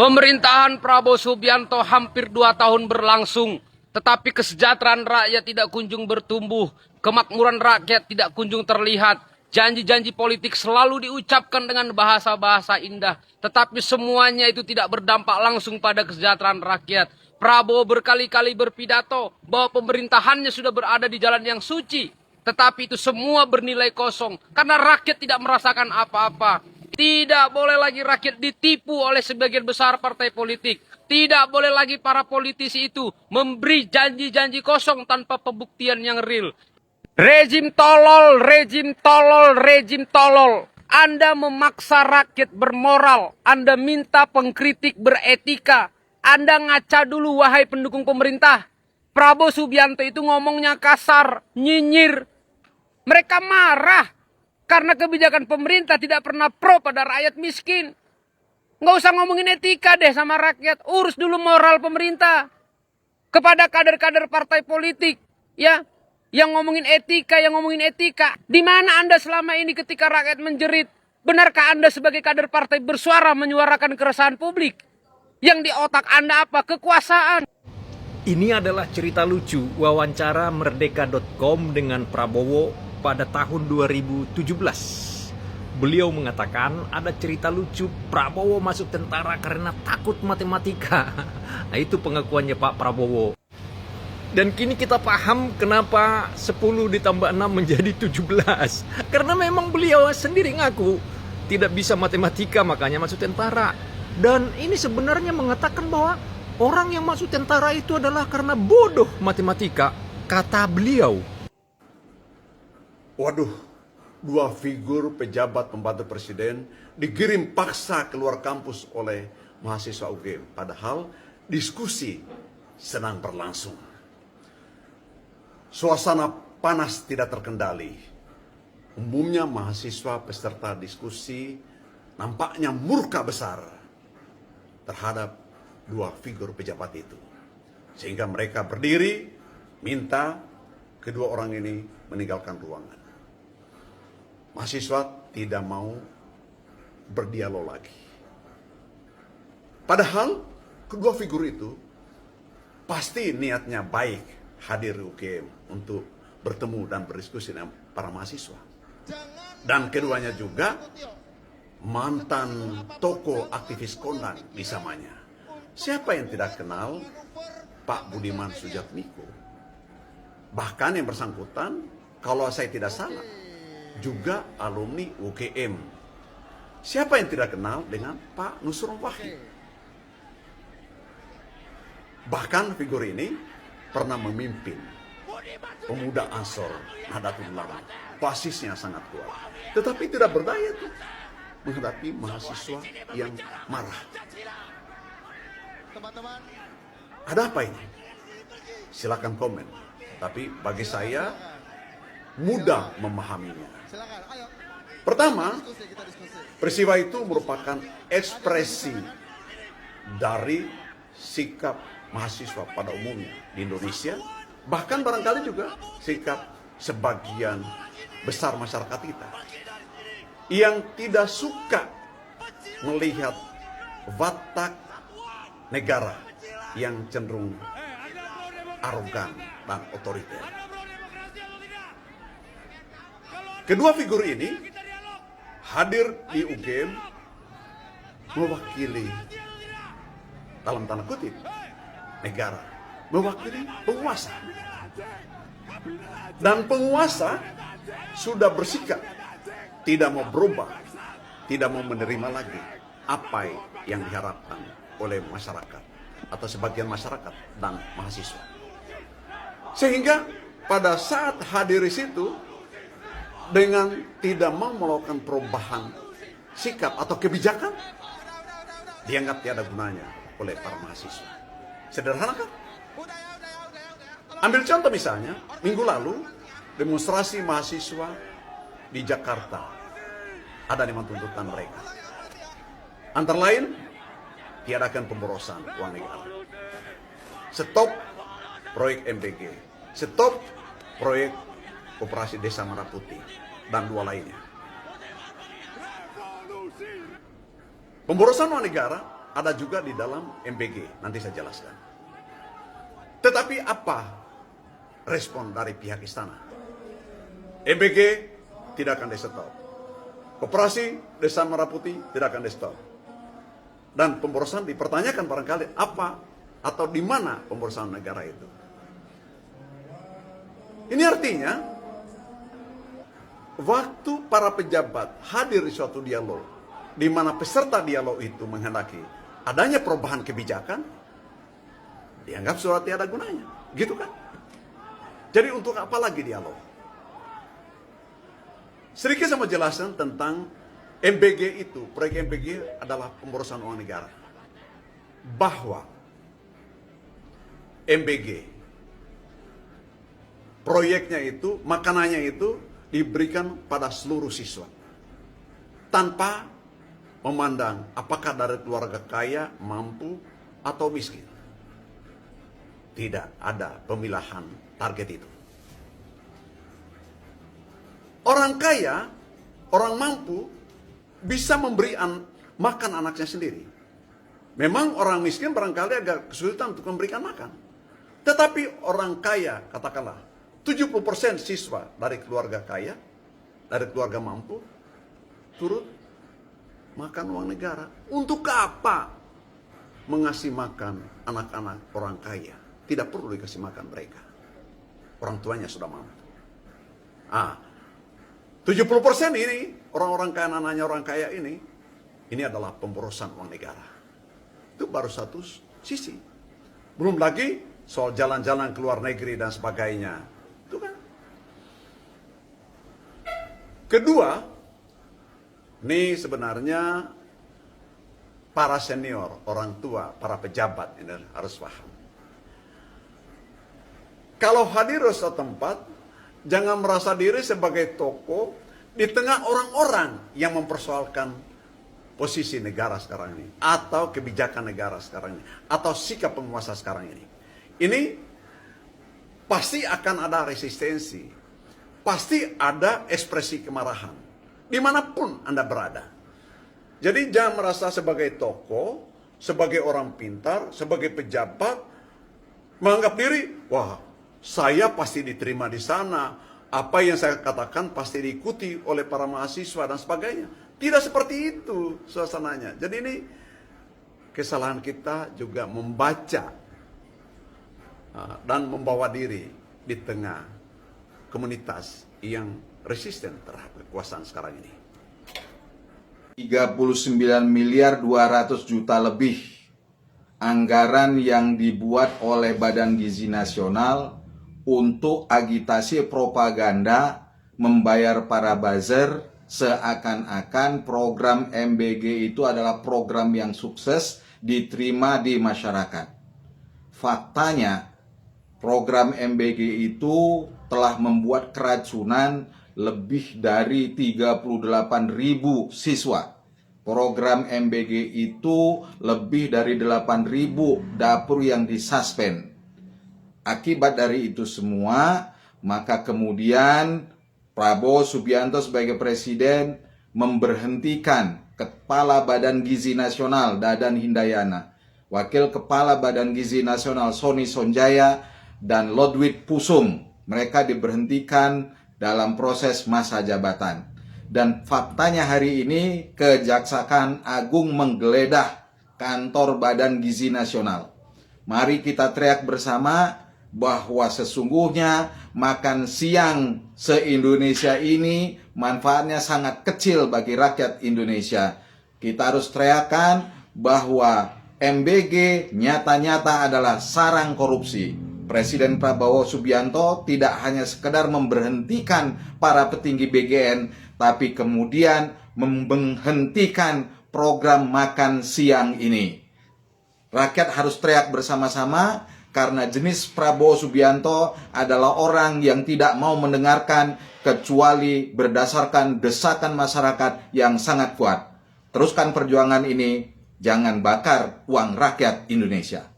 Pemerintahan Prabowo Subianto hampir 2 tahun berlangsung, tetapi kesejahteraan rakyat tidak kunjung bertumbuh, kemakmuran rakyat tidak kunjung terlihat. Janji-janji politik selalu diucapkan dengan bahasa-bahasa indah, tetapi semuanya itu tidak berdampak langsung pada kesejahteraan rakyat. Prabowo berkali-kali berpidato bahwa pemerintahannya sudah berada di jalan yang suci, tetapi itu semua bernilai kosong karena rakyat tidak merasakan apa-apa. Tidak boleh lagi rakyat ditipu oleh sebagian besar partai politik. Tidak boleh lagi para politisi itu memberi janji-janji kosong tanpa pembuktian yang real. Rezim tolol, rezim tolol, rezim tolol. Anda memaksa rakyat bermoral. Anda minta pengkritik beretika. Anda ngaca dulu wahai pendukung pemerintah. Prabowo Subianto itu ngomongnya kasar, nyinyir. Mereka marah karena kebijakan pemerintah tidak pernah pro pada rakyat miskin. Nggak usah ngomongin etika deh sama rakyat. Urus dulu moral pemerintah. Kepada kader-kader partai politik. Ya, yang ngomongin etika. Di mana Anda selama ini ketika rakyat menjerit? Benarkah Anda sebagai kader partai bersuara menyuarakan keresahan publik? Yang di otak Anda apa? Kekuasaan. Ini adalah cerita lucu wawancara merdeka.com dengan Prabowo pada tahun 2017. Beliau mengatakan ada cerita lucu Prabowo masuk tentara karena takut matematika. Nah, itu pengakuannya Pak Prabowo. Dan kini kita paham kenapa 10 ditambah 6 menjadi 17. Karena memang beliau sendiri ngaku tidak bisa matematika makanya masuk tentara. Dan ini sebenarnya mengatakan bahwa orang yang masuk tentara itu adalah karena bodoh matematika, kata beliau. Waduh, 2 figur pejabat pembantu presiden dikirim paksa keluar kampus oleh mahasiswa UGM. Padahal diskusi sedang berlangsung. Suasana panas tidak terkendali. Umumnya mahasiswa peserta diskusi nampaknya murka besar terhadap 2 figur pejabat itu. Sehingga mereka berdiri minta kedua orang ini meninggalkan ruangan. Mahasiswa tidak mau berdialog lagi. Padahal kedua figur itu pasti niatnya baik hadir di UGM untuk bertemu dan berdiskusi dengan para mahasiswa. Dan keduanya juga mantan tokoh aktivis kondang di zamannya. Siapa yang tidak kenal Pak Budiman Sujatmiko? Bahkan yang bersangkutan, kalau saya tidak salah, juga alumni UGM. Siapa yang tidak kenal dengan Pak Nusron Wahid? Bahkan figur ini pernah memimpin pemuda Ansor Nahdlatul Ulama. Basisnya sangat kuat. Tetapi tidak berdaya tuh menghadapi mahasiswa yang marah. Ada apa ini? Silakan komen. Tapi bagi saya mudah memahaminya. Pertama, peristiwa itu merupakan ekspresi dari sikap mahasiswa pada umumnya di Indonesia, bahkan barangkali juga sikap sebagian besar masyarakat kita yang tidak suka melihat watak negara yang cenderung arogan dan otoriter. Kedua figur ini hadir di UGM mewakili, dalam tanda kutip, negara, mewakili penguasa. Dan penguasa sudah bersikap tidak mau berubah, tidak mau menerima lagi apa yang diharapkan oleh masyarakat atau sebagian masyarakat dan mahasiswa. Sehingga pada saat hadir di situ dengan tidak mau melakukan perubahan sikap atau kebijakan, dianggap tiada gunanya oleh para mahasiswa. Sederhana kan? Ambil contoh misalnya, minggu lalu demonstrasi mahasiswa di Jakarta. Ada 5 tuntutan mereka. Antara lain, tiadakan pemborosan uang negara. Stop proyek MBG. Stop proyek Operasi Desa Merah Putih. Dan 2 lainnya. Pemborosan uang negara ada juga di dalam MBG. Nanti saya jelaskan. Tetapi apa respon dari pihak istana? MBG tidak akan di-stop. Koperasi Desa Merah Putih tidak akan di-stop. Dan pemborosan dipertanyakan barangkali apa atau di mana pemborosan negara itu. Ini artinya waktu para pejabat hadir di suatu dialog, di mana peserta dialog itu menghendaki adanya perubahan kebijakan, dianggap sudah tiada gunanya, gitu kan? Jadi untuk apa lagi dialog? Sedikit saya mau jelaskan tentang MBG itu. Proyek MBG adalah pemborosan uang negara. Bahwa MBG proyeknya itu, makanannya itu diberikan pada seluruh siswa. Tanpa memandang apakah dari keluarga kaya, mampu, atau miskin. Tidak ada pemilahan target itu. Orang kaya, orang mampu, bisa memberi makan anaknya sendiri. Memang orang miskin barangkali agak kesulitan untuk memberikan makan. Tetapi orang kaya, katakanlah, 70% siswa dari keluarga kaya, dari keluarga mampu, turut makan uang negara. Untuk apa mengasih makan anak-anak orang kaya? Tidak perlu dikasih makan mereka. Orang tuanya sudah mampu. 70% ini, orang-orang kaya, anaknya orang kaya ini adalah pemborosan uang negara. Itu baru satu sisi. Belum lagi soal jalan-jalan ke luar negeri dan sebagainya. Itu kan. Kedua, ini sebenarnya para senior, orang tua, para pejabat ini harus paham. Kalau hadir di suatu tempat, jangan merasa diri sebagai tokoh di tengah orang-orang yang mempersoalkan posisi negara sekarang ini, atau kebijakan negara sekarang ini, atau sikap penguasa sekarang ini. Ini pasti akan ada resistensi, pasti ada ekspresi kemarahan, dimanapun Anda berada. Jadi jangan merasa sebagai tokoh, sebagai orang pintar, sebagai pejabat, menganggap diri, wah, saya pasti diterima di sana. Apa yang saya katakan pasti diikuti oleh para mahasiswa dan sebagainya. Tidak seperti itu suasananya. Jadi ini kesalahan kita juga membaca dan membawa diri di tengah komunitas yang resisten terhadap kekuasaan sekarang ini. 39 miliar 200 juta lebih anggaran yang dibuat oleh Badan Gizi Nasional untuk agitasi propaganda, membayar para buzzer, seakan-akan program MBG itu adalah program yang sukses diterima di masyarakat. Faktanya, program MBG itu telah membuat keracunan lebih dari 38.000 siswa. Program MBG itu lebih dari 8.000 dapur yang disuspend. Akibat dari itu semua, maka kemudian Prabowo Subianto sebagai presiden memberhentikan Kepala Badan Gizi Nasional Dadan Hindayana, Wakil Kepala Badan Gizi Nasional Sony Sonjaya, dan Lodwig Pusum. Mereka diberhentikan dalam proses masa jabatan. Dan faktanya hari ini Kejaksaan Agung menggeledah kantor Badan Gizi Nasional. Mari kita teriak bersama bahwa sesungguhnya makan siang se-Indonesia ini manfaatnya sangat kecil bagi rakyat Indonesia. Kita harus teriakan bahwa MBG nyata-nyata adalah sarang korupsi. Presiden Prabowo Subianto tidak hanya sekedar memberhentikan para petinggi BGN, tapi kemudian menghentikan program makan siang ini. Rakyat harus teriak bersama-sama, karena jenis Prabowo Subianto adalah orang yang tidak mau mendengarkan kecuali berdasarkan desakan masyarakat yang sangat kuat. Teruskan perjuangan ini, jangan bakar uang rakyat Indonesia.